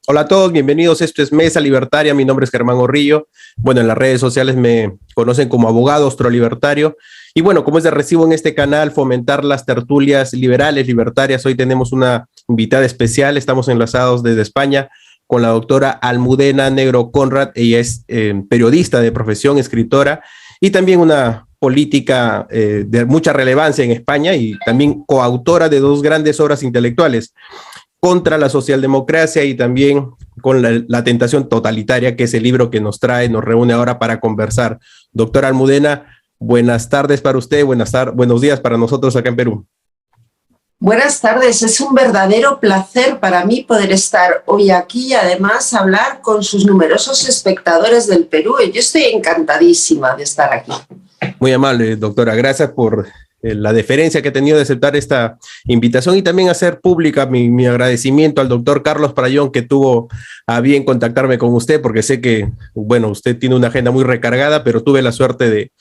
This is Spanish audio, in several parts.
Hola a todos, bienvenidos. Esto es Mesa Libertaria. Mi nombre es Germán Gorrillo. Bueno, en las redes sociales me conocen como abogado astrolibertario. Y bueno, como es de recibo en este canal, fomentar las tertulias liberales, libertarias. Hoy tenemos una invitada especial. Estamos enlazados desde España con la doctora Almudena Negro Conrad. Ella es periodista de profesión, escritora y también una política de mucha relevancia en España y también coautora de dos grandes obras intelectuales contra la socialdemocracia y también con la tentación totalitaria, que es el libro que nos reúne ahora para conversar. Doctora Almudena, buenas tardes para usted, buenos días para nosotros acá en Perú. Buenas tardes, es un verdadero placer para mí poder estar hoy aquí y además hablar con sus numerosos espectadores del Perú. Yo estoy encantadísima de estar aquí. Muy amable, doctora, gracias por la deferencia que he tenido de aceptar esta invitación y también hacer pública mi agradecimiento al doctor Carlos Prayón, que tuvo a bien contactarme con usted, porque sé que, bueno, usted tiene una agenda muy recargada, pero tuve la suerte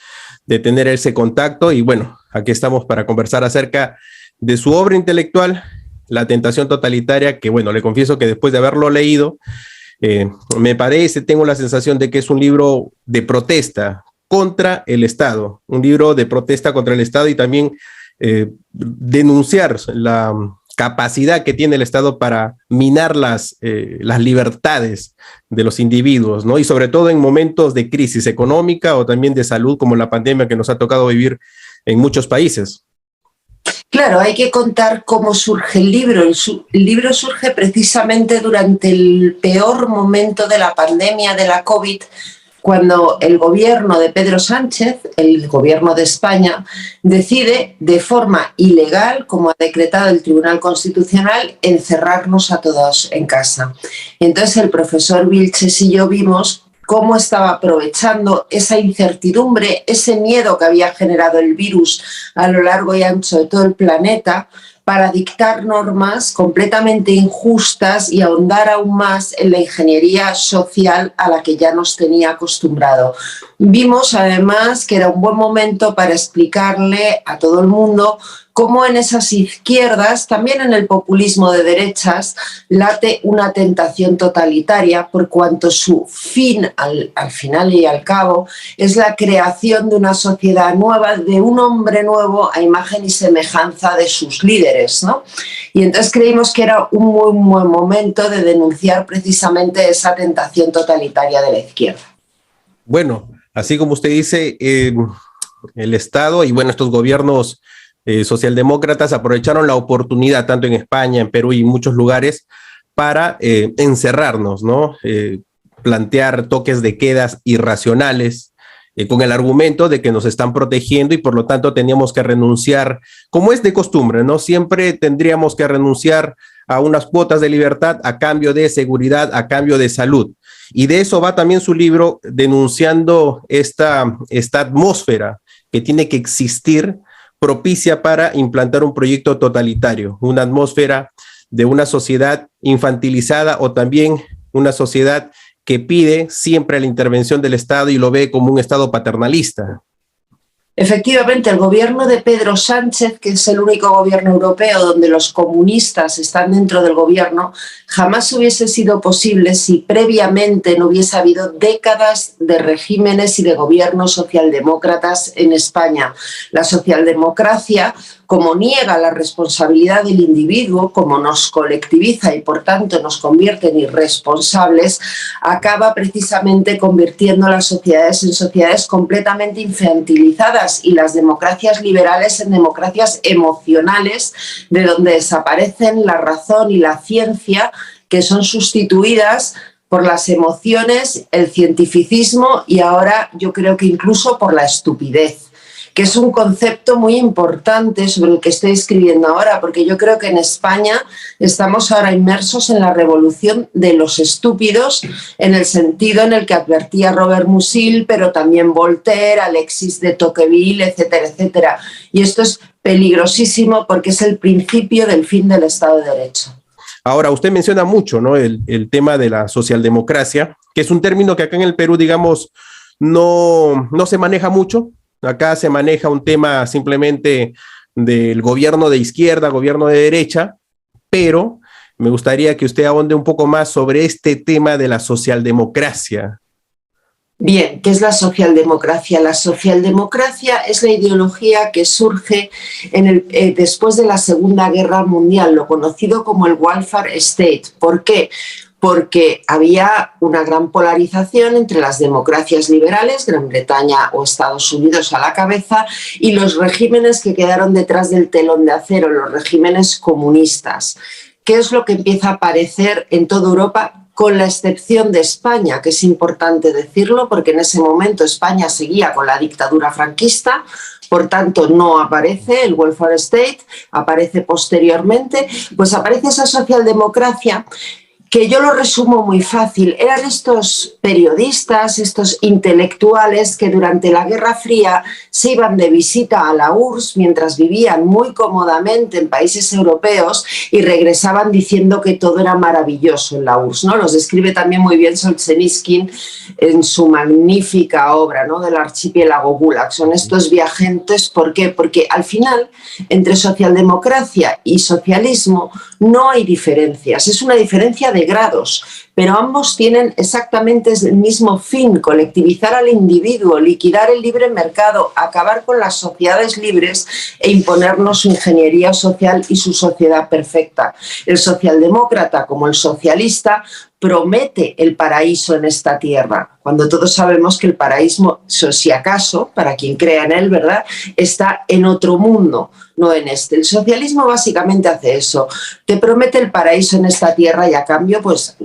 de tener ese contacto y bueno, aquí estamos para conversar acerca de su obra intelectual, La tentación totalitaria, que bueno, le confieso que después de haberlo leído, tengo la sensación de que es un libro de protesta contra el Estado, un libro de protesta contra el Estado y también denunciar la capacidad que tiene el Estado para minar las libertades de los individuos, ¿no? Y sobre todo en momentos de crisis económica o también de salud, como la pandemia que nos ha tocado vivir en muchos países. Claro, hay que contar cómo surge el libro. El libro surge precisamente durante el peor momento de la pandemia de la COVID, cuando el gobierno de Pedro Sánchez, el gobierno de España, decide de forma ilegal, como ha decretado el Tribunal Constitucional, encerrarnos a todos en casa. Entonces el profesor Vilches y yo vimos cómo estaba aprovechando esa incertidumbre, ese miedo que había generado el virus a lo largo y ancho de todo el planeta, para dictar normas completamente injustas y ahondar aún más en la ingeniería social a la que ya nos tenía acostumbrado. Vimos además que era un buen momento para explicarle a todo el mundo cómo en esas izquierdas, también en el populismo de derechas, late una tentación totalitaria, por cuanto su fin, al final y al cabo, es la creación de una sociedad nueva, de un hombre nuevo a imagen y semejanza de sus líderes, ¿no? Y entonces creímos que era un muy buen momento de denunciar precisamente esa tentación totalitaria de la izquierda. Bueno, así como usted dice, el Estado y bueno, estos gobiernos socialdemócratas aprovecharon la oportunidad, tanto en España, en Perú y en muchos lugares, para encerrarnos, ¿no? Plantear toques de quedas irracionales, con el argumento de que nos están protegiendo y por lo tanto teníamos que renunciar, como es de costumbre, ¿no? Siempre tendríamos que renunciar a unas cuotas de libertad a cambio de seguridad, a cambio de salud. Y de eso va también su libro, denunciando esta atmósfera que tiene que existir propicia para implantar un proyecto totalitario, una atmósfera de una sociedad infantilizada o también una sociedad que pide siempre la intervención del Estado y lo ve como un Estado paternalista. Efectivamente, el gobierno de Pedro Sánchez, que es el único gobierno europeo donde los comunistas están dentro del gobierno, jamás hubiese sido posible si previamente no hubiese habido décadas de regímenes y de gobiernos socialdemócratas en España. La socialdemocracia, como niega la responsabilidad del individuo, como nos colectiviza y por tanto nos convierte en irresponsables, acaba precisamente convirtiendo las sociedades en sociedades completamente infantilizadas y las democracias liberales en democracias emocionales, de donde desaparecen la razón y la ciencia, que son sustituidas por las emociones, el cientificismo y ahora yo creo que incluso por la estupidez, que es un concepto muy importante sobre el que estoy escribiendo ahora, porque yo creo que en España estamos ahora inmersos en la revolución de los estúpidos, en el sentido en el que advertía Robert Musil, pero también Voltaire, Alexis de Tocqueville, etcétera, etcétera. Y esto es peligrosísimo porque es el principio del fin del Estado de Derecho. Ahora, usted menciona mucho, ¿no?, el tema de la socialdemocracia, que es un término que acá en el Perú, digamos, no se maneja mucho. Acá se maneja un tema simplemente del gobierno de izquierda, gobierno de derecha, pero Me gustaría que usted ahonde un poco más sobre este tema de la socialdemocracia. Bien, ¿qué es la socialdemocracia? La socialdemocracia es la ideología que surge después de la Segunda Guerra Mundial, lo conocido como el welfare state. ¿Por qué? Porque había una gran polarización entre las democracias liberales, Gran Bretaña o Estados Unidos a la cabeza, y los regímenes que quedaron detrás del telón de acero, los regímenes comunistas. ¿Qué es lo que empieza a aparecer en toda Europa? Con la excepción de España, que es importante decirlo, porque en ese momento España seguía con la dictadura franquista, por tanto no aparece el welfare state, aparece posteriormente, pues aparece esa socialdemocracia que yo lo resumo muy fácil. Eran estos periodistas, estos intelectuales que durante la Guerra Fría se iban de visita a la URSS mientras vivían muy cómodamente en países europeos y regresaban diciendo que todo era maravilloso en la URSS, ¿no? Los describe también muy bien Solzhenitsyn en su magnífica obra, ¿no?, del archipiélago Gulag. Son estos viajantes, ¿por qué? Porque al final, entre socialdemocracia y socialismo no hay diferencias, es una diferencia de grados, pero ambos tienen exactamente el mismo fin: colectivizar al individuo, liquidar el libre mercado, acabar con las sociedades libres e imponernos su ingeniería social y su sociedad perfecta. El socialdemócrata, como el socialista, promete el paraíso en esta tierra, cuando todos sabemos que el paraíso, si acaso, para quien crea en él, ¿verdad?, está en otro mundo, no en este. El socialismo básicamente hace eso: te promete el paraíso en esta tierra y a cambio, pues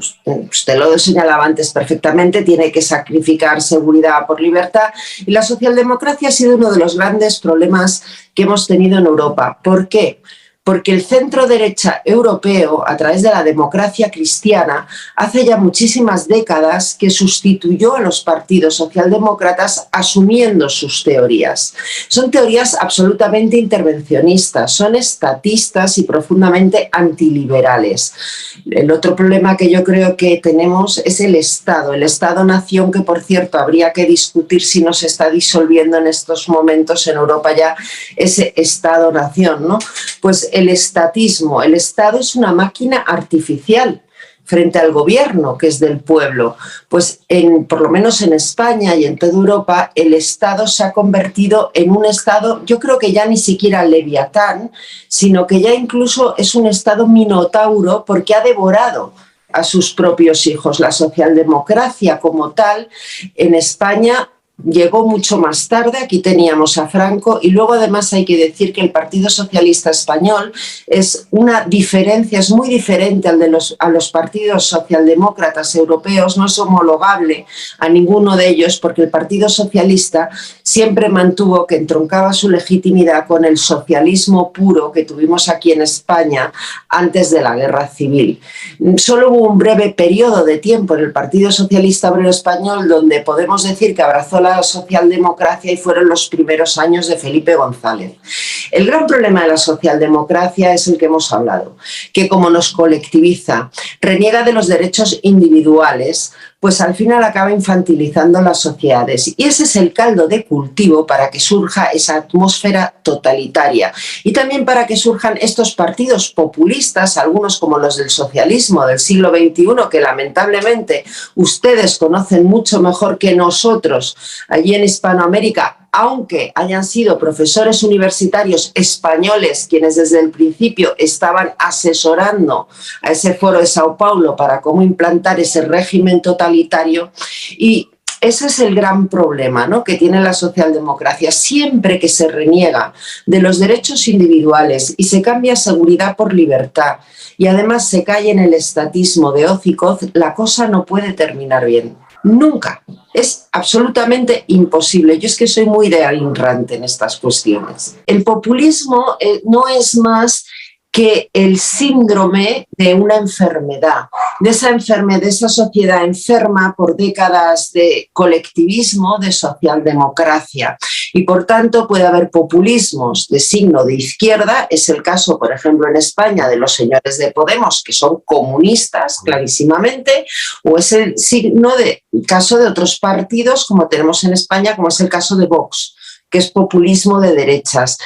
usted lo señalaba antes perfectamente, tiene que sacrificar seguridad por libertad. Y la socialdemocracia ha sido uno de los grandes problemas que hemos tenido en Europa. ¿Por qué? Porque el centro derecha europeo, a través de la democracia cristiana, hace ya muchísimas décadas que sustituyó a los partidos socialdemócratas asumiendo sus teorías. Son teorías absolutamente intervencionistas, son estatistas y profundamente antiliberales. El otro problema que yo creo que tenemos es el Estado-nación, que por cierto habría que discutir si no se está disolviendo en estos momentos en Europa ya ese Estado-nación, ¿no? Pues el estatismo. El Estado es una máquina artificial frente al gobierno, que es del pueblo. Pues por lo menos en España y en toda Europa, el Estado se ha convertido en un Estado, yo creo que ya ni siquiera leviatán, sino que ya incluso es un Estado minotauro, porque ha devorado a sus propios hijos. La socialdemocracia como tal en España llegó mucho más tarde. Aquí teníamos a Franco, y luego además hay que decir que el Partido Socialista Español es una diferencia, es muy diferente a los partidos socialdemócratas europeos, no es homologable a ninguno de ellos, porque el Partido Socialista siempre mantuvo que entroncaba su legitimidad con el socialismo puro que tuvimos aquí en España antes de la Guerra Civil. Solo hubo un breve periodo de tiempo en el Partido Socialista Obrero Español donde podemos decir que abrazó la socialdemocracia, y fueron los primeros años de Felipe González. El gran problema de la socialdemocracia es el que hemos hablado, que como nos colectiviza, reniega de los derechos individuales, pues al final acaba infantilizando las sociedades. Y ese es el caldo de cultivo para que surja esa atmósfera totalitaria, y también para que surjan estos partidos populistas, algunos como los del socialismo del siglo XXI, que lamentablemente ustedes conocen mucho mejor que nosotros allí en Hispanoamérica, aunque hayan sido profesores universitarios españoles quienes desde el principio estaban asesorando a ese foro de Sao Paulo para cómo implantar ese régimen totalitario. Y ese es el gran problema, ¿no?, que tiene la socialdemocracia. Siempre que se reniega de los derechos individuales y se cambia seguridad por libertad, y además se cae en el estatismo de hoz y coz, la cosa no puede terminar bien. Nunca. Es absolutamente imposible. Yo es que soy muy de ignorante en estas cuestiones. El populismo no es más que el síndrome de una enfermedad, de esa sociedad enferma por décadas de colectivismo, de socialdemocracia. Y por tanto puede haber populismos de signo de izquierda, es el caso, por ejemplo, en España de los señores de Podemos, que son comunistas clarísimamente, o es el caso de otros partidos, como tenemos en España, como es el caso de Vox, que es populismo de derechas.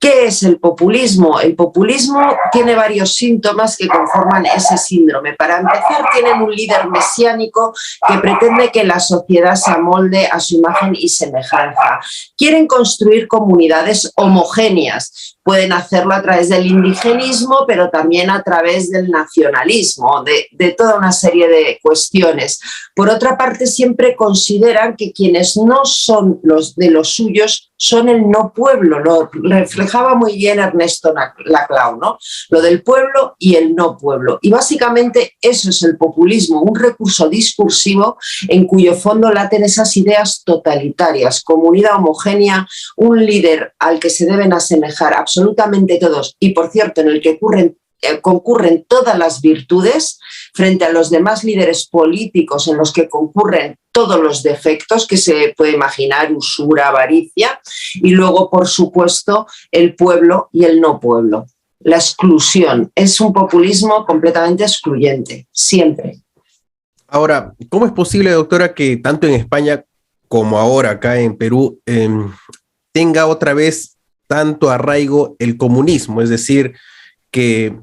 ¿Qué es el populismo? El populismo tiene varios síntomas que conforman ese síndrome. Para empezar, tienen un líder mesiánico que pretende que la sociedad se amolde a su imagen y semejanza. Quieren construir comunidades homogéneas. Pueden hacerlo a través del indigenismo, pero también a través del nacionalismo, de toda una serie de cuestiones. Por otra parte, siempre consideran que quienes no son los de los suyos son el no pueblo. Lo reflejaba muy bien Ernesto Laclau, ¿no? Lo del pueblo y el no pueblo. Y básicamente eso es el populismo, un recurso discursivo en cuyo fondo laten esas ideas totalitarias, comunidad homogénea, un líder al que se deben asemejar absolutamente todos y, por cierto, en el que concurren todas las virtudes frente a los demás líderes políticos en los que concurren todos los defectos que se puede imaginar, usura, avaricia, y luego, por supuesto, el pueblo y el no pueblo. La exclusión es un populismo completamente excluyente, siempre. Ahora, ¿cómo es posible, doctora, que tanto en España como ahora acá en Perú tenga otra vez tanto arraigo el comunismo? Es decir, que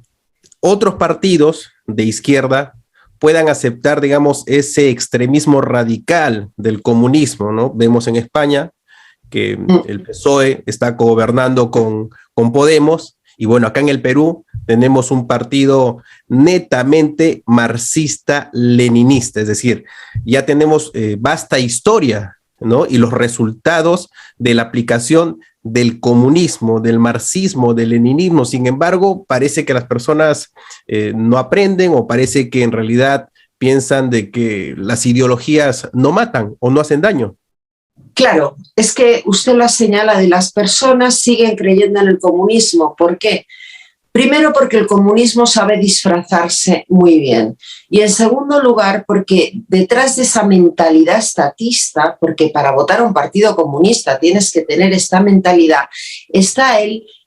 otros partidos de izquierda puedan aceptar, digamos, ese extremismo radical del comunismo, ¿no? Vemos en España que el PSOE está gobernando con Podemos, y bueno, acá en el Perú tenemos un partido netamente marxista-leninista, es decir, ya tenemos vasta historia, ¿no? Y los resultados de la aplicación del comunismo, del marxismo, del leninismo. Sin embargo, parece que las personas no aprenden, o parece que en realidad piensan de que las ideologías no matan o no hacen daño. Claro, es que usted la señala, de las personas siguen creyendo en el comunismo. ¿Por qué? Primero, porque el comunismo sabe disfrazarse muy bien. Y en segundo lugar, porque detrás de esa mentalidad estatista, porque para votar a un partido comunista tienes que tener esta mentalidad, está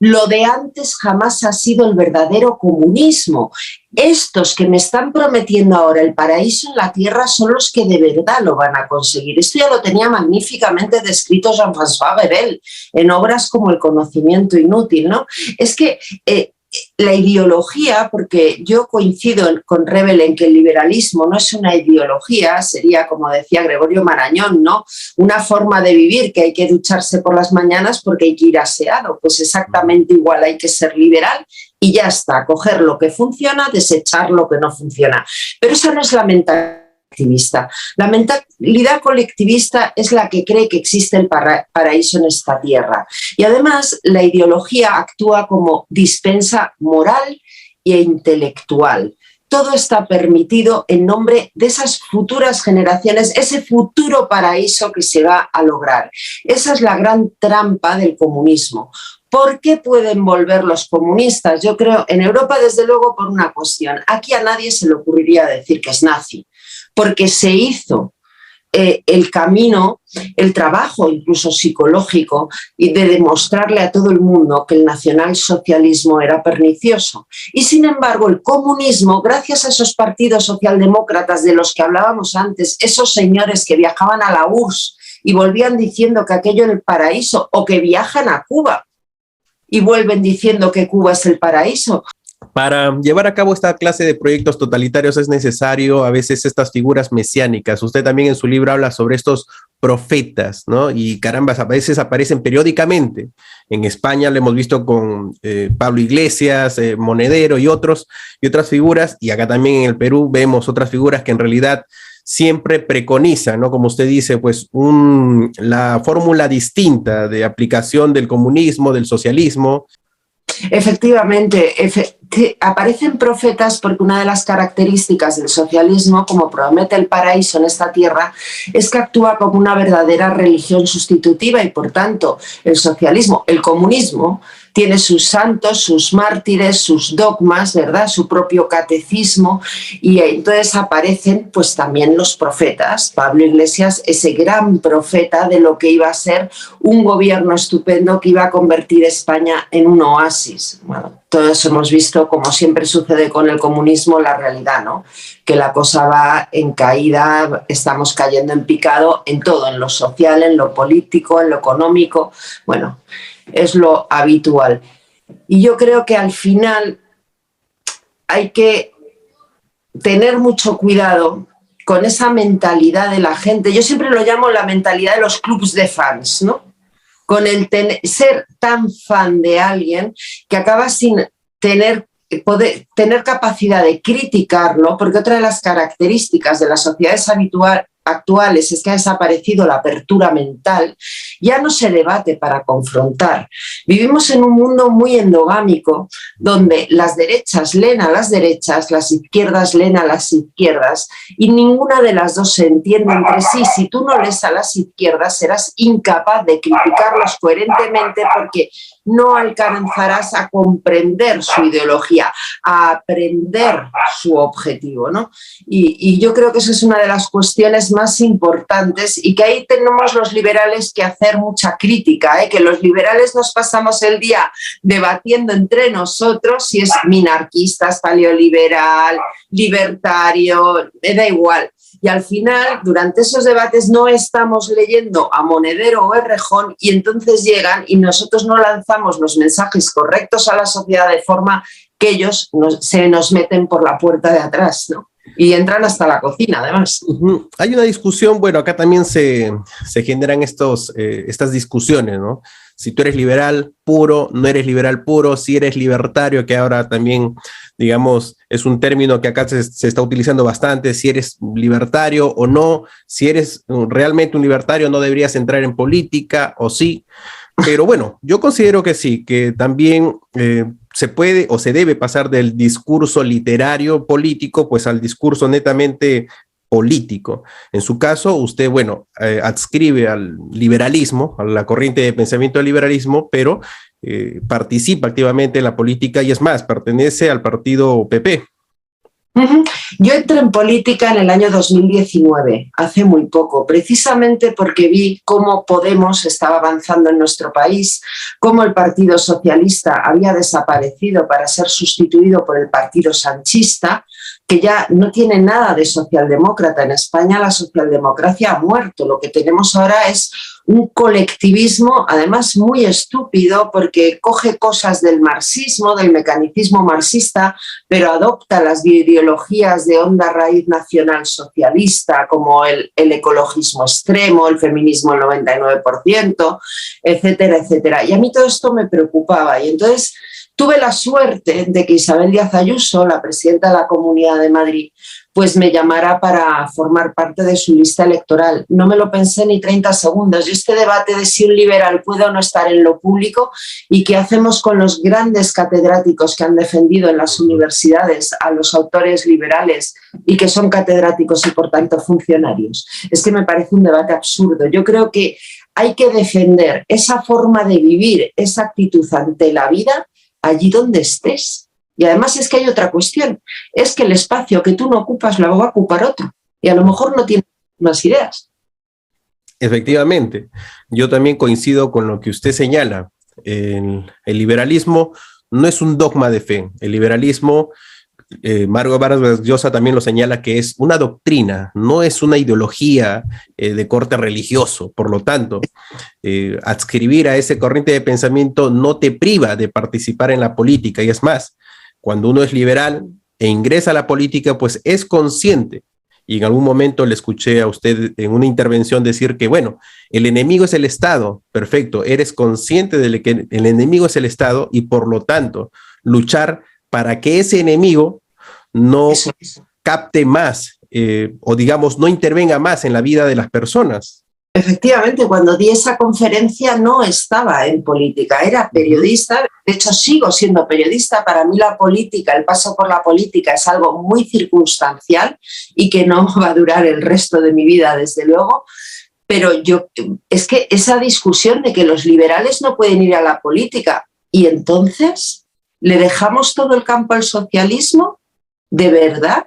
lo de antes jamás ha sido el verdadero comunismo. Estos que me están prometiendo ahora el paraíso en la tierra son los que de verdad lo van a conseguir. Esto ya lo tenía magníficamente descrito Jean-François Rebel en obras como El conocimiento inútil, ¿no? Es que la ideología, porque yo coincido con Rebel en que el liberalismo no es una ideología, sería, como decía Gregorio Marañón, ¿no?, una forma de vivir, que hay que ducharse por las mañanas porque hay que ir aseado. Pues exactamente igual, hay que ser liberal y ya está, coger lo que funciona, desechar lo que no funciona. Pero esa no es la mentalidad colectivista. La mentalidad colectivista es la que cree que existe el paraíso en esta tierra. Y además la ideología actúa como dispensa moral e intelectual. Todo está permitido en nombre de esas futuras generaciones, ese futuro paraíso que se va a lograr. Esa es la gran trampa del comunismo. ¿Por qué pueden volver los comunistas? Yo creo, en Europa, desde luego, por una cuestión. Aquí a nadie se le ocurriría decir que es nazi, porque se hizo el camino, el trabajo incluso psicológico, y de demostrarle a todo el mundo que el nacionalsocialismo era pernicioso. Y sin embargo, el comunismo, gracias a esos partidos socialdemócratas de los que hablábamos antes, esos señores que viajaban a la URSS y volvían diciendo que aquello era el paraíso, o que viajan a Cuba y vuelven diciendo que Cuba es el paraíso. Para llevar a cabo esta clase de proyectos totalitarios es necesario a veces estas figuras mesiánicas. Usted también en su libro habla sobre estos profetas, ¿no? Y caramba, a veces aparecen periódicamente. En España lo hemos visto con Pablo Iglesias, Monedero y otras figuras, y acá también en el Perú vemos otras figuras que en realidad siempre preconizan, ¿no? Como usted dice, pues la fórmula distinta de aplicación del comunismo, del socialismo. Efectivamente, aparecen profetas porque una de las características del socialismo, como promete el paraíso en esta tierra, es que actúa como una verdadera religión sustitutiva, y por tanto el comunismo tiene sus santos, sus mártires, sus dogmas, ¿verdad?, su propio catecismo, y entonces aparecen pues también los profetas. Pablo Iglesias, ese gran profeta de lo que iba a ser un gobierno estupendo que iba a convertir España en un oasis. Bueno, todos hemos visto, como siempre sucede con el comunismo, la realidad, ¿no?, que la cosa va en caída, estamos cayendo en picado en todo, en lo social, en lo político, en lo económico. Bueno, es lo habitual. Y yo creo que al final hay que tener mucho cuidado con esa mentalidad de la gente. Yo siempre lo llamo la mentalidad de los clubs de fans, ¿no? Con el ser tan fan de alguien que acaba sin poder tener capacidad de criticarlo, porque otra de las características de las sociedades actuales es que ha desaparecido la apertura mental, ya no se debate para confrontar. Vivimos en un mundo muy endogámico, donde las derechas leen a las derechas, las izquierdas leen a las izquierdas, y ninguna de las dos se entiende entre sí. Si tú no lees a las izquierdas, serás incapaz de criticarlos coherentemente, porque no alcanzarás a comprender su ideología, a aprender su objetivo, ¿no? Y yo creo que esa es una de las cuestiones más importantes, y que ahí tenemos los liberales que hacer mucha crítica, que los liberales nos pasamos el día debatiendo entre nosotros si es minarquista, paleoliberal, libertario, da igual. Y al final, durante esos debates, no estamos leyendo a Monedero o Errejón, y entonces llegan y nosotros no lanzamos los mensajes correctos a la sociedad, de forma que ellos se nos meten por la puerta de atrás, ¿no? Y entran hasta la cocina, además. Hay una discusión, bueno, acá también se generan estas discusiones, ¿no? Si tú eres liberal puro, no eres liberal puro, si eres libertario, que ahora también, digamos, es un término que acá se está utilizando bastante, si eres libertario o no, si eres realmente un libertario no deberías entrar en política o sí. Pero bueno, yo considero que sí, que también se puede o se debe pasar del discurso literario político pues al discurso netamente político. En su caso, usted, bueno, adscribe al liberalismo, a la corriente de pensamiento del liberalismo, pero participa activamente en la política y es más, pertenece al partido PP. Yo entré en política en el año 2019, hace muy poco, precisamente porque vi cómo Podemos estaba avanzando en nuestro país, cómo el Partido Socialista había desaparecido para ser sustituido por el Partido Sanchista, que ya no tiene nada de socialdemócrata. En España la socialdemocracia ha muerto. Lo que tenemos ahora es un colectivismo, además muy estúpido, porque coge cosas del marxismo, del mecanicismo marxista, pero adopta las ideologías de honda raíz nacional socialista, como el ecologismo extremo, el feminismo el 99%, etcétera, etcétera. Y a mí todo esto me preocupaba, y entonces tuve la suerte de que Isabel Díaz Ayuso, la presidenta de la Comunidad de Madrid, pues me llamara para formar parte de su lista electoral. No me lo pensé ni 30 segundos. Yo este debate de si un liberal puede o no estar en lo público y qué hacemos con los grandes catedráticos que han defendido en las universidades a los autores liberales y que son catedráticos y por tanto funcionarios, es que me parece un debate absurdo. Yo creo que hay que defender esa forma de vivir, esa actitud ante la vida, allí donde estés. Y además es que hay otra cuestión, es que el espacio que tú no ocupas lo va a ocupar otro, y a lo mejor no tiene más ideas. Efectivamente, yo también coincido con lo que usted señala. El liberalismo no es un dogma de fe. El liberalismo, Margot Vargas Llosa también lo señala, que es una doctrina, no es una ideología de corte religioso. Por lo tanto, adscribir a esa corriente de pensamiento no te priva de participar en la política, y es más, cuando uno es liberal e ingresa a la política, pues es consciente. Y en algún momento le escuché a usted en una intervención decir que, bueno, el enemigo es el Estado. Perfecto, eres consciente de que el enemigo es el Estado y por lo tanto luchar para que ese enemigo no capte más o digamos no intervenga más en la vida de las personas. Efectivamente, cuando di esa conferencia no estaba en política, era periodista. De hecho, sigo siendo periodista. Para mí la política, el paso por la política es algo muy circunstancial y que no va a durar el resto de mi vida, desde luego. Pero es que esa discusión de que los liberales no pueden ir a la política y entonces le dejamos todo el campo al socialismo, ¿de verdad?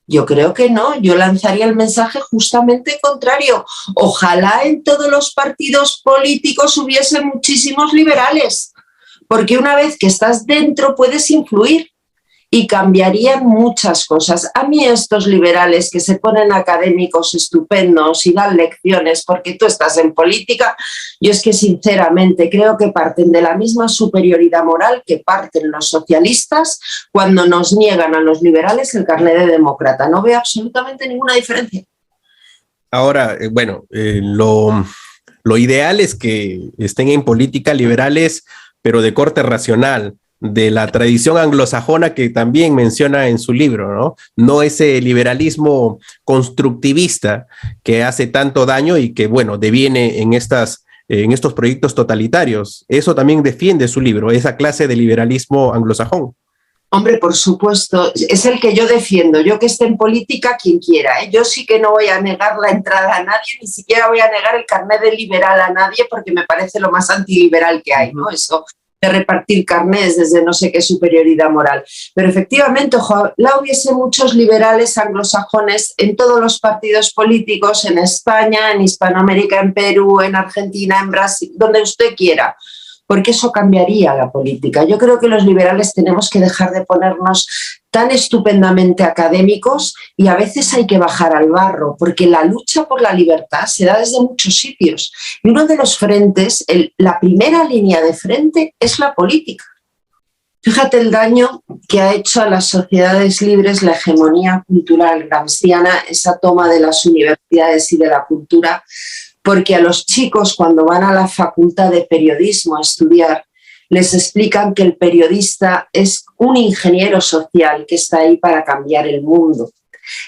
Yo creo que no, yo lanzaría el mensaje justamente contrario. Ojalá en todos los partidos políticos hubiese muchísimos liberales, porque una vez que estás dentro puedes influir. y cambiarían muchas cosas. A mí estos liberales que se ponen académicos estupendos y dan lecciones porque tú estás en política, yo es que sinceramente creo que parten de la misma superioridad moral que parten los socialistas cuando nos niegan a los liberales el carnet de demócrata. No veo absolutamente ninguna diferencia. Ahora, lo ideal es que estén en política liberales, pero de corte racional, de la tradición anglosajona que también menciona en su libro, ¿no? No ese liberalismo constructivista que hace tanto daño y que, bueno, deviene en estos proyectos totalitarios. Eso también defiende su libro, esa clase de liberalismo anglosajón. Hombre, por supuesto, es el que yo defiendo. Yo que esté en política, quien quiera, ¿eh? Yo sí que no voy a negar la entrada a nadie, ni siquiera voy a negar el carnet de liberal a nadie, porque me parece lo más antiliberal que hay, ¿no? Eso de repartir carnets desde no sé qué superioridad moral. Pero efectivamente, ojalá hubiese muchos liberales anglosajones en todos los partidos políticos, en España, en Hispanoamérica, en Perú, en Argentina, en Brasil, donde usted quiera, porque eso cambiaría la política. Yo creo que los liberales tenemos que dejar de ponernos tan estupendamente académicos y a veces hay que bajar al barro, porque la lucha por la libertad se da desde muchos sitios. Y uno de los frentes, la primera línea de frente es la política. Fíjate el daño que ha hecho a las sociedades libres la hegemonía cultural gramsciana, esa toma de las universidades y de la cultura, porque a los chicos cuando van a la facultad de periodismo a estudiar, les explican que el periodista es un ingeniero social que está ahí para cambiar el mundo.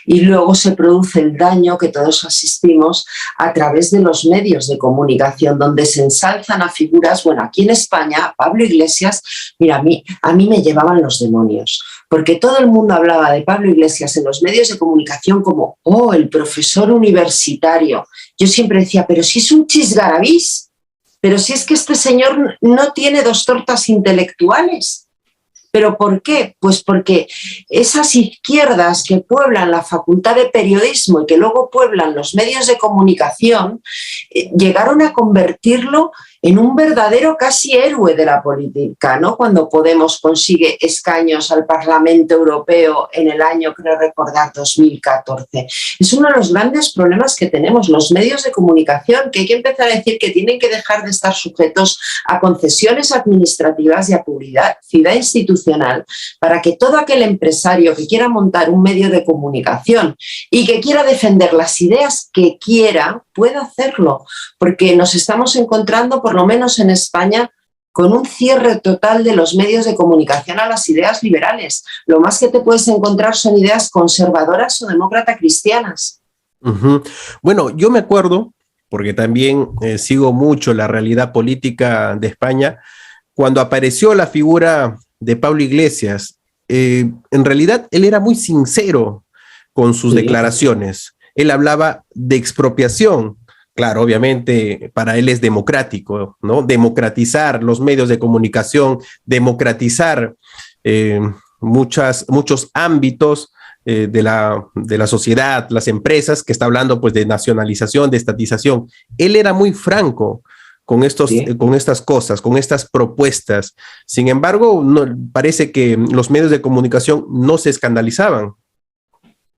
Y luego se produce el daño que todos asistimos a través de los medios de comunicación, donde se ensalzan a figuras, bueno, aquí en España, Pablo Iglesias, mira, a mí me llevaban los demonios, porque todo el mundo hablaba de Pablo Iglesias en los medios de comunicación como, oh, el profesor universitario. Yo siempre decía, pero si es un chisgarabís, pero si es que este señor no tiene dos tortas intelectuales. ¿Pero por qué? Pues porque esas izquierdas que pueblan la facultad de periodismo y que luego pueblan los medios de comunicación, llegaron a convertirlo en un verdadero casi héroe de la política, ¿no? Cuando Podemos consigue escaños al Parlamento Europeo en el año, creo recordar, 2014. Es uno de los grandes problemas que tenemos, los medios de comunicación, que hay que empezar a decir que tienen que dejar de estar sujetos a concesiones administrativas y a publicidad institucional, para que todo aquel empresario que quiera montar un medio de comunicación y que quiera defender las ideas que quiera, pueda hacerlo, porque nos estamos encontrando, por lo menos en España, con un cierre total de los medios de comunicación a las ideas liberales. Lo más que te puedes encontrar son ideas conservadoras o demócrata cristianas. Uh-huh. Bueno, yo me acuerdo, porque también sigo mucho la realidad política de España, cuando apareció la figura de Pablo Iglesias, en realidad él era muy sincero con sus declaraciones. Él hablaba de expropiación. Claro, obviamente para él es democrático, ¿no? Democratizar los medios de comunicación, democratizar muchos ámbitos de la sociedad, las empresas, que está hablando pues de nacionalización, de estatización. Él era muy franco con estas cosas, con estas propuestas. Sin embargo, parece que los medios de comunicación no se escandalizaban.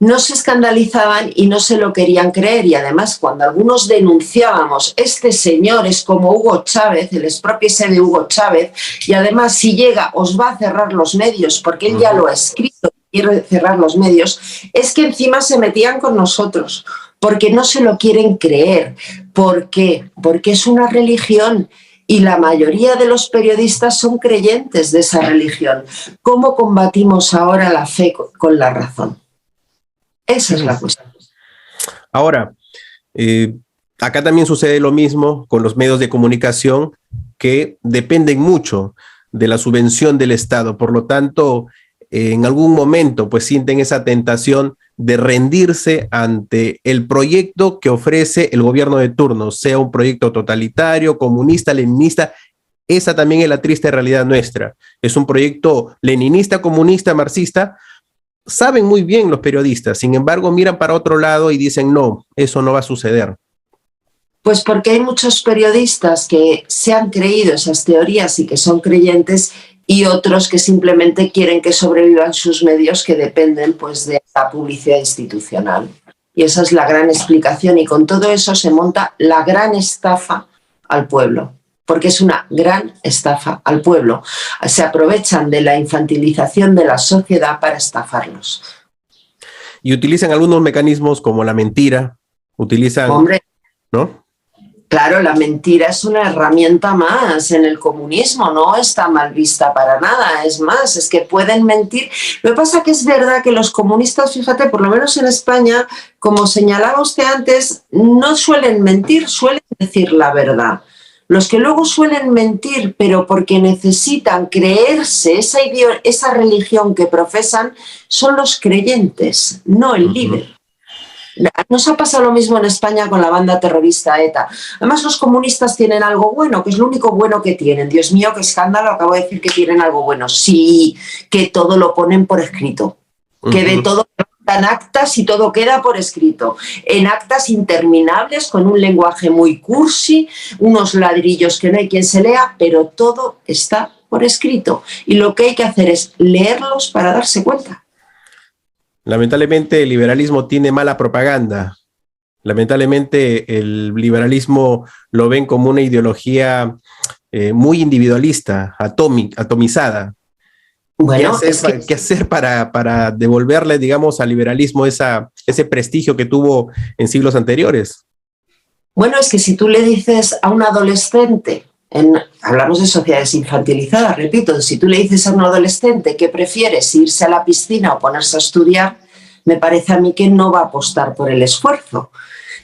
No se escandalizaban y no se lo querían creer, y además cuando algunos denunciábamos, este señor es como Hugo Chávez, el expropiese de Hugo Chávez, y además si llega os va a cerrar los medios, porque él ya lo ha escrito, quiere cerrar los medios, es que encima se metían con nosotros, porque no se lo quieren creer. ¿Por qué? Porque es una religión y la mayoría de los periodistas son creyentes de esa religión. ¿Cómo combatimos ahora la fe con la razón? Esa es la cuestión. Ahora, acá también sucede lo mismo con los medios de comunicación, que dependen mucho de la subvención del Estado. Por lo tanto, en algún momento pues sienten esa tentación de rendirse ante el proyecto que ofrece el gobierno de turno, sea un proyecto totalitario, comunista, leninista. Esa también es la triste realidad nuestra. Es un proyecto leninista, comunista, marxista. Saben muy bien los periodistas, sin embargo miran para otro lado y dicen no, eso no va a suceder. Pues porque hay muchos periodistas que se han creído esas teorías y que son creyentes y otros que simplemente quieren que sobrevivan sus medios, que dependen pues de la publicidad institucional. Y esa es la gran explicación, y con todo eso se monta la gran estafa al pueblo, porque es una gran estafa al pueblo. Se aprovechan de la infantilización de la sociedad para estafarlos. Y utilizan algunos mecanismos como la mentira, utilizan, Hombre, ¿no? claro, la mentira es una herramienta más en el comunismo, no está mal vista para nada, es más, es que pueden mentir. Lo que pasa que es verdad que los comunistas, fíjate, por lo menos en España, como señalaba usted antes, no suelen mentir, suelen decir la verdad. Los que luego suelen mentir, pero porque necesitan creerse esa religión que profesan, son los creyentes, no el líder. Nos ha pasado lo mismo en España con la banda terrorista ETA. Además, los comunistas tienen algo bueno, que es lo único bueno que tienen. Dios mío, qué escándalo, acabo de decir que tienen algo bueno. Sí, que todo lo ponen por escrito. Que de todo dan actas y todo queda por escrito. En actas interminables, con un lenguaje muy cursi, unos ladrillos que no hay quien se lea, pero todo está por escrito. Y lo que hay que hacer es leerlos para darse cuenta. Lamentablemente el liberalismo tiene mala propaganda. Lamentablemente el liberalismo lo ven como una ideología muy individualista, atomizada. Bueno, ¿Qué hacer para devolverle, digamos, al liberalismo ese prestigio que tuvo en siglos anteriores? Bueno, es que si tú le dices a un adolescente, hablamos de sociedades infantilizadas, repito, si tú le dices a un adolescente que prefieres irse a la piscina o ponerse a estudiar, me parece a mí que no va a apostar por el esfuerzo.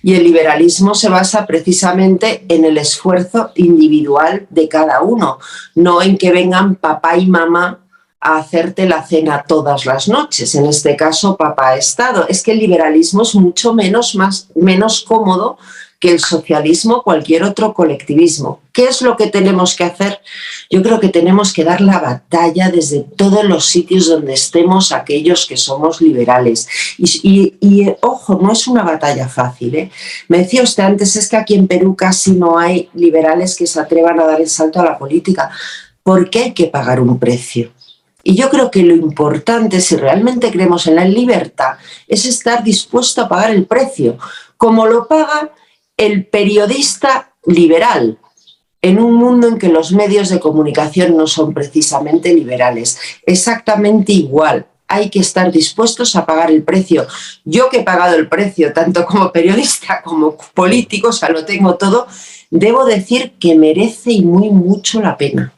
Y el liberalismo se basa precisamente en el esfuerzo individual de cada uno, no en que vengan papá y mamá a hacerte la cena todas las noches, en este caso papá Estado. Es que el liberalismo es mucho menos cómodo que el socialismo o cualquier otro colectivismo. ¿Qué es lo que tenemos que hacer? Yo creo que tenemos que dar la batalla desde todos los sitios donde estemos aquellos que somos liberales. Y ojo, no es una batalla fácil, ¿eh? Me decía usted antes, es que aquí en Perú casi no hay liberales que se atrevan a dar el salto a la política. ¿Por qué hay que pagar un precio? Y yo creo que lo importante, si realmente creemos en la libertad, es estar dispuesto a pagar el precio, como lo paga el periodista liberal, en un mundo en que los medios de comunicación no son precisamente liberales. Exactamente igual, hay que estar dispuestos a pagar el precio. Yo que he pagado el precio, tanto como periodista como político, o sea, lo tengo todo, debo decir que merece y muy mucho la pena.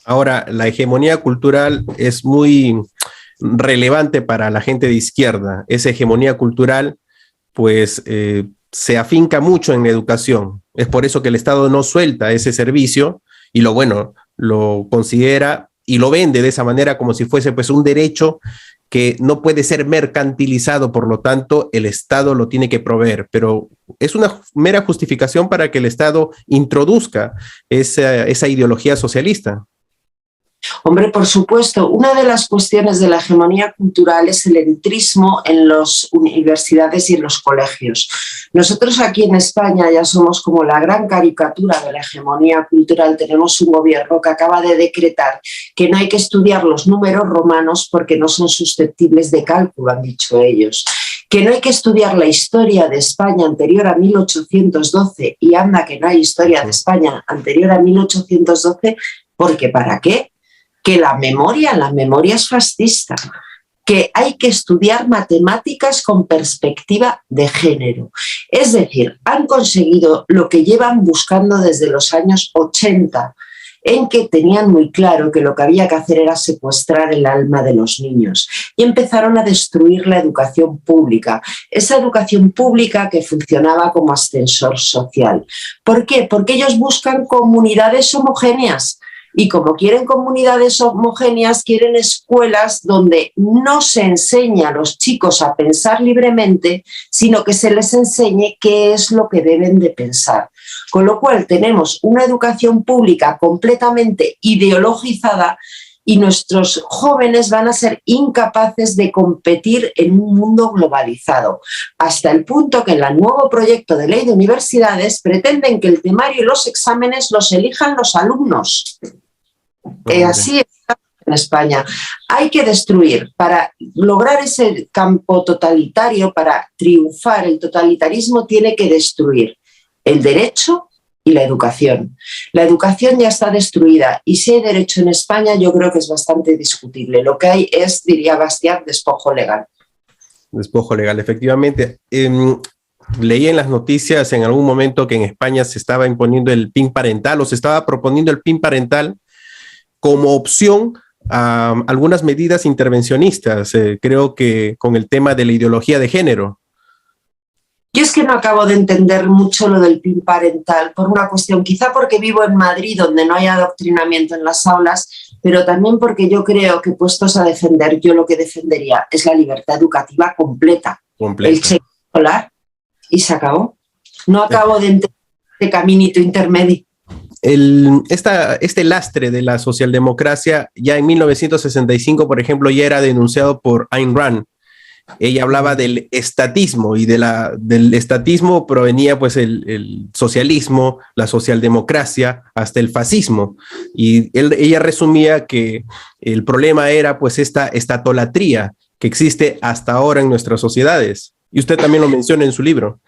Ahora, la hegemonía cultural es muy relevante para la gente de izquierda. Esa hegemonía cultural, pues, se afinca mucho en la educación. Es por eso que el Estado no suelta ese servicio y lo considera y lo vende de esa manera como si fuese pues un derecho que no puede ser mercantilizado, por lo tanto el Estado lo tiene que proveer, pero es una mera justificación para que el Estado introduzca esa ideología socialista. Hombre, por supuesto, una de las cuestiones de la hegemonía cultural es el entrismo en las universidades y en los colegios. Nosotros aquí en España ya somos como la gran caricatura de la hegemonía cultural. Tenemos un gobierno que acaba de decretar que no hay que estudiar los números romanos porque no son susceptibles de cálculo, han dicho ellos. Que no hay que estudiar la historia de España anterior a 1812, y anda que no hay historia de España anterior a 1812, porque ¿para qué? Que la memoria es fascista, que hay que estudiar matemáticas con perspectiva de género. Es decir, han conseguido lo que llevan buscando desde los años 80, en que tenían muy claro que lo que había que hacer era secuestrar el alma de los niños, y empezaron a destruir la educación pública, esa educación pública que funcionaba como ascensor social. ¿Por qué? Porque ellos buscan comunidades homogéneas. Y como quieren comunidades homogéneas, quieren escuelas donde no se enseñe a los chicos a pensar libremente, sino que se les enseñe qué es lo que deben de pensar. Con lo cual tenemos una educación pública completamente ideologizada y nuestros jóvenes van a ser incapaces de competir en un mundo globalizado, hasta el punto que en el nuevo proyecto de ley de universidades pretenden que el temario y los exámenes los elijan los alumnos. Así está en España. Hay que destruir, para lograr ese campo totalitario, para triunfar el totalitarismo, tiene que destruir el derecho y la educación. La educación ya está destruida y si hay derecho en España yo creo que es bastante discutible. Lo que hay es, diría Bastiat, despojo legal. Despojo legal, efectivamente. Leí en las noticias en algún momento que en España se estaba imponiendo el PIN parental o se estaba proponiendo el PIN parental como opción a algunas medidas intervencionistas, creo que con el tema de la ideología de género. Yo es que no acabo de entender mucho lo del PIN parental por una cuestión, quizá porque vivo en Madrid donde no hay adoctrinamiento en las aulas, pero también porque yo creo que puestos a defender, yo lo que defendería es la libertad educativa completa. El cheque escolar y se acabó. No acabo de entender este caminito intermedio. Este lastre de la socialdemocracia ya en 1965, por ejemplo, ya era denunciado por Ayn Rand. Ella hablaba del estatismo y del estatismo provenía pues el socialismo, la socialdemocracia, hasta el fascismo. Y ella resumía que el problema era pues esta estatolatría que existe hasta ahora en nuestras sociedades. Y usted también lo menciona en su libro.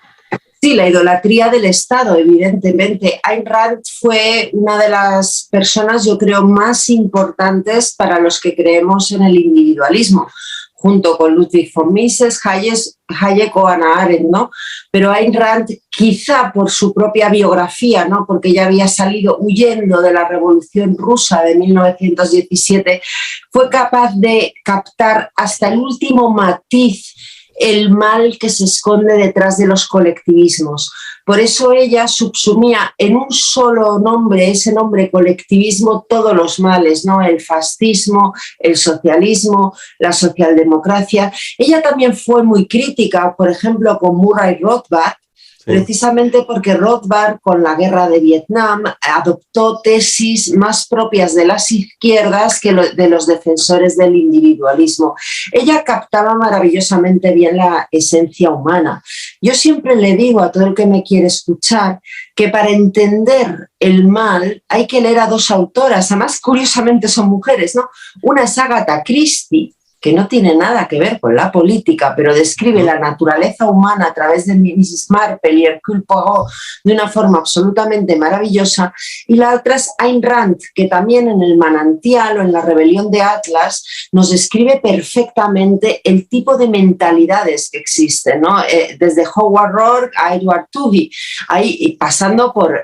Sí, la idolatría del Estado, evidentemente. Ayn Rand fue una de las personas, yo creo, más importantes para los que creemos en el individualismo, junto con Ludwig von Mises, Hayek o Hannah Arendt, ¿no? Pero Ayn Rand, quizá por su propia biografía, ¿no? Porque ella había salido huyendo de la Revolución Rusa de 1917, fue capaz de captar hasta el último matiz el mal que se esconde detrás de los colectivismos. Por eso ella subsumía en un solo nombre, ese nombre colectivismo, todos los males, ¿no? El fascismo, el socialismo, la socialdemocracia. Ella también fue muy crítica, por ejemplo, con Murray Rothbard, precisamente porque Rothbard, con la guerra de Vietnam, adoptó tesis más propias de las izquierdas que de los defensores del individualismo. Ella captaba maravillosamente bien la esencia humana. Yo siempre le digo a todo el que me quiere escuchar que para entender el mal hay que leer a dos autoras, además curiosamente son mujeres, ¿no? Una es Agatha Christie, que no tiene nada que ver con la política, pero describe la naturaleza humana a través de Mrs. Marple y Hercule Poirot de una forma absolutamente maravillosa, y la otra es Ayn Rand, que también en El manantial o en La rebelión de Atlas nos describe perfectamente el tipo de mentalidades que existen, ¿no? Desde Howard Roark a Edward Toohey, ahí pasando por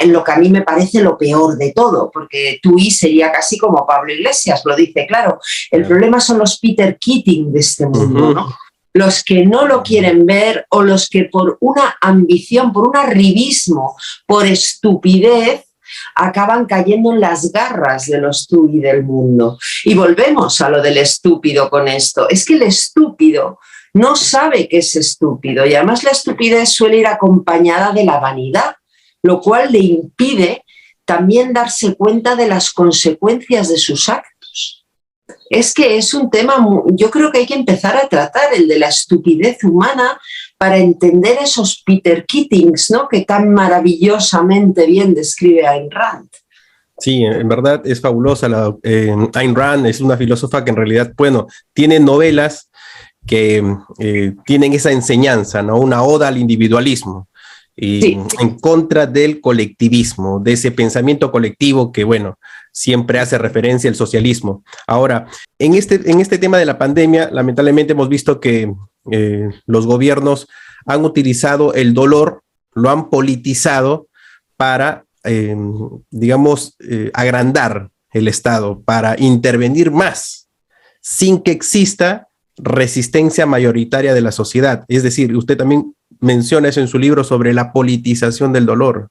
lo que a mí me parece lo peor de todo, porque Toohey sería casi como Pablo Iglesias, lo dice claro. El problema son los Peter Keating de este mundo, ¿no? Los que no lo quieren ver o los que por una ambición, por un arribismo, por estupidez, acaban cayendo en las garras de los Toohey del mundo. Y volvemos a lo del estúpido con esto. Es que el estúpido no sabe que es estúpido y además la estupidez suele ir acompañada de la vanidad, lo cual le impide también darse cuenta de las consecuencias de sus actos. Es que es un tema, yo creo que hay que empezar a tratar el de la estupidez humana para entender esos Peter Keatings, ¿no? Que tan maravillosamente bien describe Ayn Rand. Sí, en verdad es fabulosa. Ayn Rand es una filósofa que en realidad, bueno, tiene novelas que tienen esa enseñanza, ¿no? Una oda al individualismo. Y sí, en contra del colectivismo, de ese pensamiento colectivo que, bueno, siempre hace referencia al socialismo. Ahora, en este tema de la pandemia, lamentablemente hemos visto que los gobiernos han utilizado el dolor, lo han politizado para, agrandar el Estado, para intervenir más, sin que exista resistencia mayoritaria de la sociedad. Es decir, usted también menciona eso en su libro sobre la politización del dolor.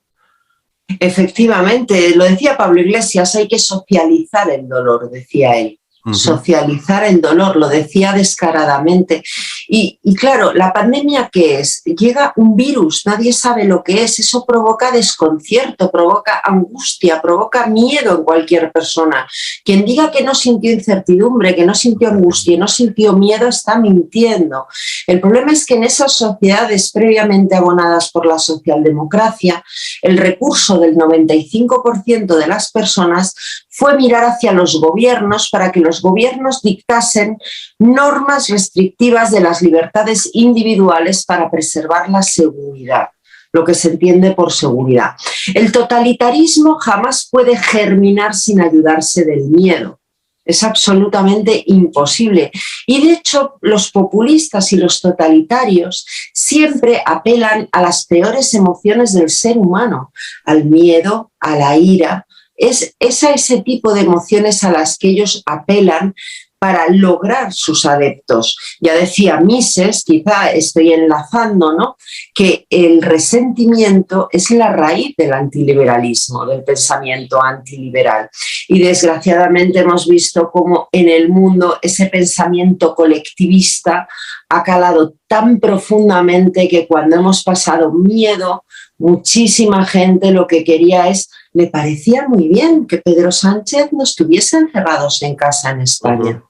Efectivamente, lo decía Pablo Iglesias, hay que socializar el dolor, decía él. Socializar el dolor, lo decía descaradamente. Y claro, ¿la pandemia qué es? Llega un virus, nadie sabe lo que es, eso provoca desconcierto, provoca angustia, provoca miedo en cualquier persona. Quien diga que no sintió incertidumbre, que no sintió angustia, no sintió miedo, está mintiendo. El problema es que en esas sociedades previamente abonadas por la socialdemocracia, el recurso del 95% de las personas fue mirar hacia los gobiernos para que los gobiernos dictasen normas restrictivas de las libertades individuales para preservar la seguridad, lo que se entiende por seguridad. El totalitarismo jamás puede germinar sin ayudarse del miedo. Es absolutamente imposible. Y de hecho, los populistas y los totalitarios siempre apelan a las peores emociones del ser humano, al miedo, a la ira. Es a ese tipo de emociones a las que ellos apelan para lograr sus adeptos. Ya decía Mises, quizá estoy enlazando, ¿no?, que el resentimiento es la raíz del antiliberalismo, del pensamiento antiliberal. Y desgraciadamente hemos visto cómo en el mundo ese pensamiento colectivista ha calado tan profundamente que cuando hemos pasado miedo, muchísima gente lo que quería le parecía muy bien que Pedro Sánchez no estuviese encerrados en casa en España.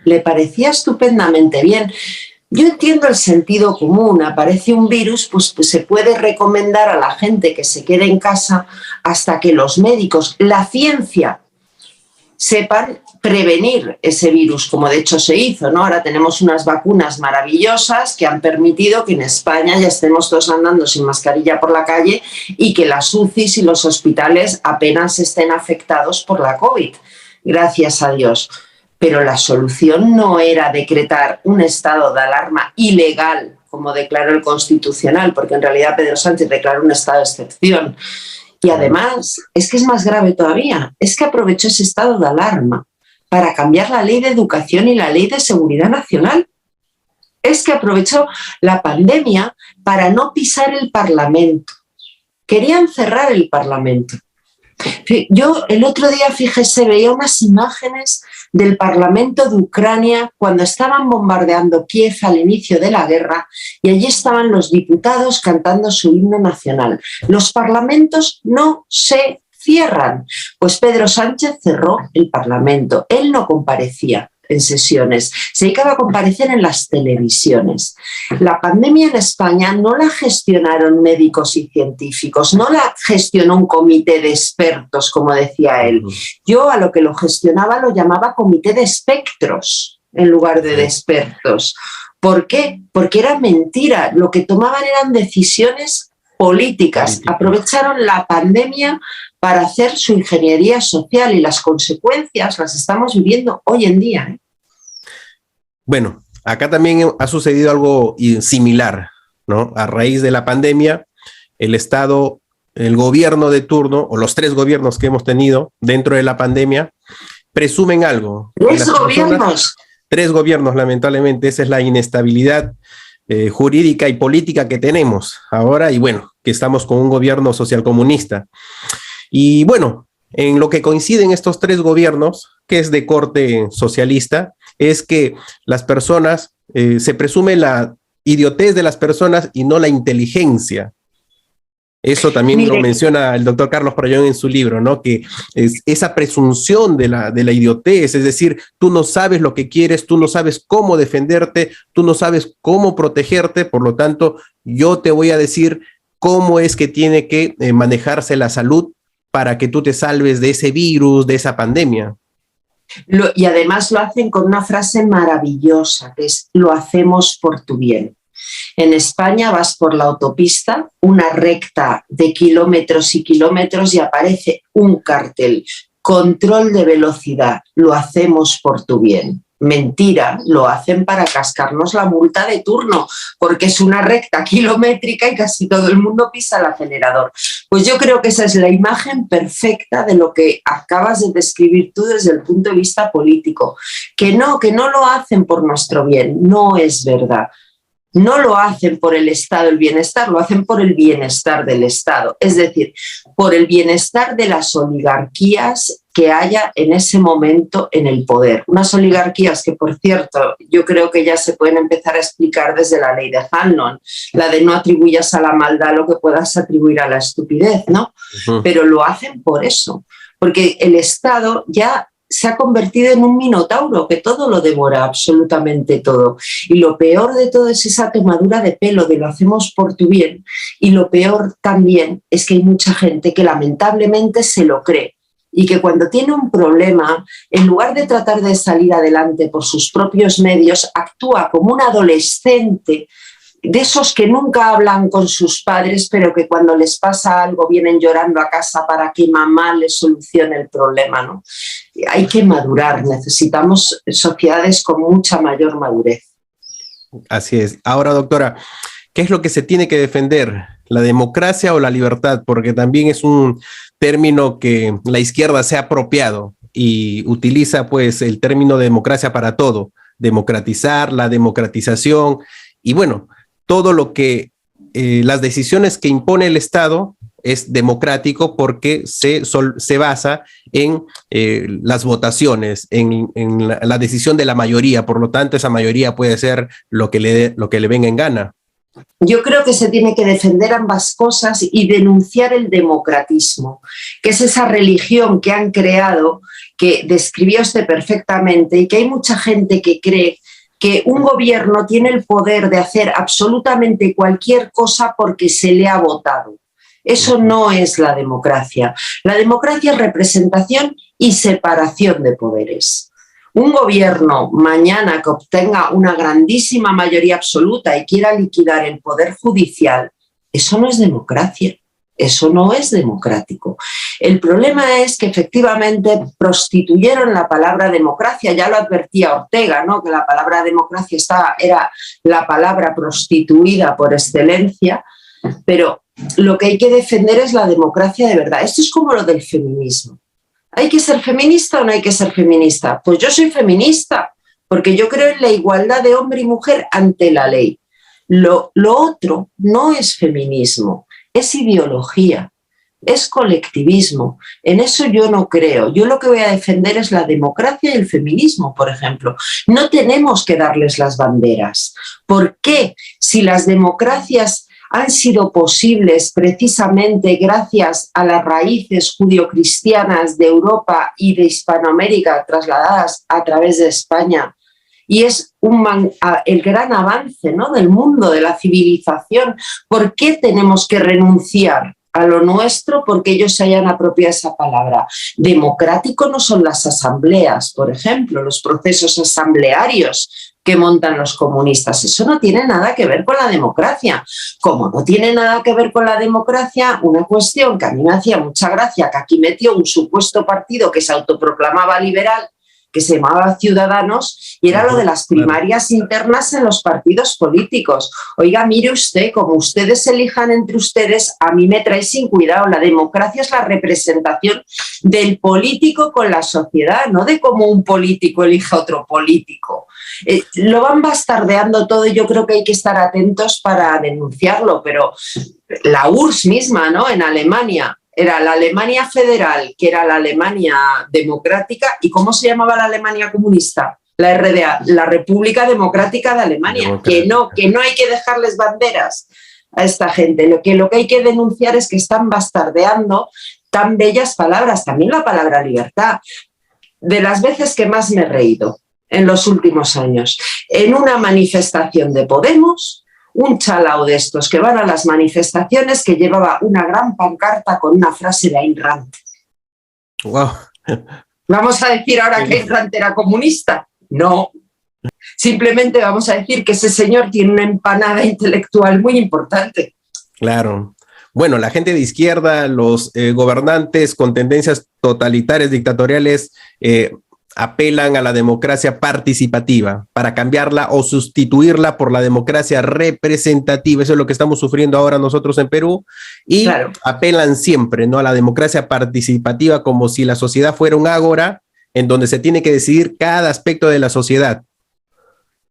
Le parecía estupendamente bien. Yo entiendo el sentido común, aparece un virus, pues se puede recomendar a la gente que se quede en casa hasta que los médicos, la ciencia, sepan prevenir ese virus, como de hecho se hizo, ¿no? Ahora tenemos unas vacunas maravillosas que han permitido que en España ya estemos todos andando sin mascarilla por la calle y que las UCIs y los hospitales apenas estén afectados por la COVID, gracias a Dios. Pero la solución no era decretar un estado de alarma ilegal, como declaró el Constitucional, porque en realidad Pedro Sánchez declaró un estado de excepción. Y además, es que es más grave todavía, es que aprovechó ese estado de alarma para cambiar la ley de educación y la ley de seguridad nacional. Es que aprovechó la pandemia para no pisar el Parlamento. Querían cerrar el Parlamento. Yo el otro día, fíjese, veía unas imágenes del Parlamento de Ucrania cuando estaban bombardeando Kiev al inicio de la guerra y allí estaban los diputados cantando su himno nacional. Los parlamentos no se cierran. Pues Pedro Sánchez cerró el Parlamento. Él no comparecía en sesiones, se dedicaba a comparecer en las televisiones. La pandemia en España no la gestionaron médicos y científicos, no la gestionó un comité de expertos, como decía él. Yo a lo que lo gestionaba lo llamaba comité de espectros en lugar de expertos. ¿Por qué? Porque era mentira. Lo que tomaban eran decisiones políticas. Aprovecharon la pandemia para hacer su ingeniería social y las consecuencias las estamos viviendo hoy en día, ¿eh? Bueno, acá también ha sucedido algo similar, ¿no? A raíz de la pandemia, el Estado, el gobierno de turno, o los 3 gobiernos que hemos tenido dentro de la pandemia, presumen algo. 3 gobiernos. 3 gobiernos, lamentablemente, esa es la inestabilidad jurídica y política que tenemos ahora, y bueno, que estamos con un gobierno socialcomunista. Y bueno, en lo que coinciden estos 3 gobiernos, que es de corte socialista, es que las personas, se presume la idiotez de las personas y no la inteligencia. Eso también lo menciona el doctor Carlos Proyón en su libro, ¿no? Que es esa presunción de la idiotez, es decir, tú no sabes lo que quieres, tú no sabes cómo defenderte, tú no sabes cómo protegerte, por lo tanto, yo te voy a decir cómo es que tiene que manejarse la salud para que tú te salves de ese virus, de esa pandemia. Y además lo hacen con una frase maravillosa, que es: lo hacemos por tu bien. En España vas por la autopista, una recta de kilómetros y kilómetros, y aparece un cartel: control de velocidad, lo hacemos por tu bien. Mentira, lo hacen para cascarnos la multa de turno, porque es una recta kilométrica y casi todo el mundo pisa el acelerador. Pues yo creo que esa es la imagen perfecta de lo que acabas de describir tú desde el punto de vista político. Que no lo hacen por nuestro bien, no es verdad. No lo hacen por el Estado, el bienestar, lo hacen por el bienestar del Estado, es decir, por el bienestar de las oligarquías que haya en ese momento en el poder. Unas oligarquías que, por cierto, yo creo que ya se pueden empezar a explicar desde la ley de Hanlon, la de no atribuyas a la maldad lo que puedas atribuir a la estupidez, ¿no? Pero lo hacen por eso, porque el Estado ya se ha convertido en un minotauro que todo lo devora, absolutamente todo. Y lo peor de todo es esa tomadura de pelo de lo hacemos por tu bien. Y lo peor también es que hay mucha gente que lamentablemente se lo cree. y que cuando tiene un problema, en lugar de tratar de salir adelante por sus propios medios, actúa como un adolescente de esos que nunca hablan con sus padres, pero que cuando les pasa algo vienen llorando a casa para que mamá les solucione el problema, ¿no? Hay que madurar, necesitamos sociedades con mucha mayor madurez. Así es. Ahora, doctora, ¿qué es lo que se tiene que defender? ¿La democracia o la libertad? Porque también es un término que la izquierda se ha apropiado y utiliza pues el término de democracia para todo, democratizar, la democratización y bueno, todo lo que las decisiones que impone el Estado es democrático porque se basa en las votaciones, en la decisión de la mayoría, por lo tanto esa mayoría puede ser lo que le venga en gana. Yo creo que se tiene que defender ambas cosas y denunciar el democratismo, que es esa religión que han creado, que describió usted perfectamente, y que hay mucha gente que cree que un gobierno tiene el poder de hacer absolutamente cualquier cosa porque se le ha votado. Eso no es la democracia. La democracia es representación y separación de poderes. Un gobierno mañana que obtenga una grandísima mayoría absoluta y quiera liquidar el poder judicial, eso no es democracia, eso no es democrático. El problema es que efectivamente prostituyeron la palabra democracia, ya lo advertía Ortega, ¿no? Que la palabra democracia era la palabra prostituida por excelencia, pero lo que hay que defender es la democracia de verdad. Esto es como lo del feminismo. ¿Hay que ser feminista o no hay que ser feminista? Pues yo soy feminista, porque yo creo en la igualdad de hombre y mujer ante la ley. Lo otro no es feminismo, es ideología, es colectivismo. En eso yo no creo. Yo lo que voy a defender es la democracia y el feminismo, por ejemplo. No tenemos que darles las banderas. ¿Por qué? Si las democracias han sido posibles precisamente gracias a las raíces judio-cristianas de Europa y de Hispanoamérica trasladadas a través de España, y es el gran avance, ¿no?, del mundo, de la civilización. ¿Por qué tenemos que renunciar a lo nuestro porque ellos se hayan apropiado esa palabra? Democrático no son las asambleas, por ejemplo, los procesos asamblearios que montan los comunistas. Eso no tiene nada que ver con la democracia. Como no tiene nada que ver con la democracia, una cuestión que a mí me hacía mucha gracia, que aquí metió un supuesto partido que se autoproclamaba liberal, que se llamaba Ciudadanos, y era lo de las primarias internas en los partidos políticos. Oiga, mire usted, como ustedes elijan entre ustedes, a mí me trae sin cuidado. La democracia es la representación del político con la sociedad, no de cómo un político elija a otro político. Lo van bastardeando todo y yo creo que hay que estar atentos para denunciarlo, pero la URSS misma, ¿no?, en Alemania, era la Alemania federal, que era la Alemania democrática, ¿y cómo se llamaba la Alemania comunista? La RDA, la República Democrática de Alemania, que no hay que dejarles banderas a esta gente. Lo que hay que denunciar es que están bastardeando tan bellas palabras, también la palabra libertad. De las veces que más me he reído en los últimos años, en una manifestación de Podemos, un chalao de estos que van a las manifestaciones que llevaba una gran pancarta con una frase de Ayn Rand. Wow. ¿Vamos a decir ahora que Ayn Rand era comunista? No. Simplemente vamos a decir que ese señor tiene una empanada intelectual muy importante. Claro. Bueno, la gente de izquierda, los gobernantes con tendencias totalitarias, dictatoriales, apelan a la democracia participativa para cambiarla o sustituirla por la democracia representativa. Eso es lo que estamos sufriendo ahora nosotros en Perú. Y claro, apelan siempre, ¿no?, a la democracia participativa como si la sociedad fuera un ágora en donde se tiene que decidir cada aspecto de la sociedad.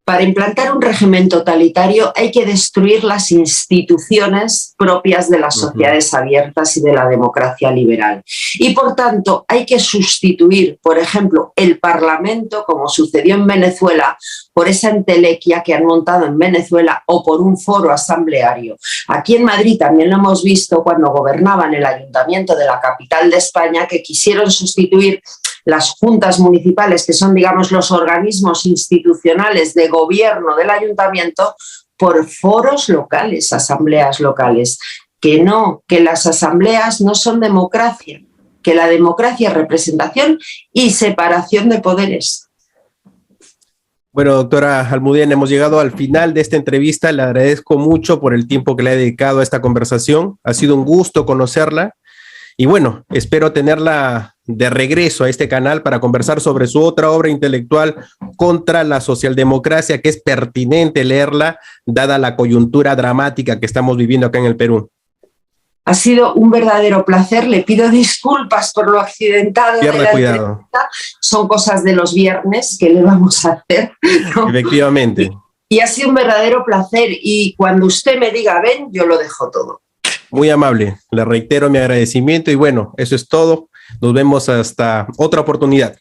Para implantar un régimen totalitario hay que destruir las instituciones propias de las sociedades abiertas y de la democracia liberal. Y por tanto hay que sustituir, por ejemplo, el Parlamento, como sucedió en Venezuela, por esa entelequia que han montado en Venezuela o por un foro asambleario. Aquí en Madrid también lo hemos visto cuando gobernaban el ayuntamiento de la capital de España, que quisieron sustituir las juntas municipales, que son, digamos, los organismos institucionales de gobierno del ayuntamiento, por foros locales, asambleas locales. Que no, que las asambleas no son democracia. que la democracia es representación y separación de poderes. Bueno, doctora Almudena, hemos llegado al final de esta entrevista. Le agradezco mucho por el tiempo que le ha dedicado a esta conversación. Ha sido un gusto conocerla. Y bueno, espero tenerla de regreso a este canal para conversar sobre su otra obra intelectual contra la socialdemocracia, que es pertinente leerla, dada la coyuntura dramática que estamos viviendo acá en el Perú. Ha sido un verdadero placer. Le pido disculpas por lo accidentado. Pierda cuidado. Son cosas de los viernes que le vamos a hacer, ¿no? Efectivamente. Y ha sido un verdadero placer. Y cuando usted me diga ven, yo lo dejo todo. Muy amable. Le reitero mi agradecimiento y bueno, eso es todo. Nos vemos hasta otra oportunidad.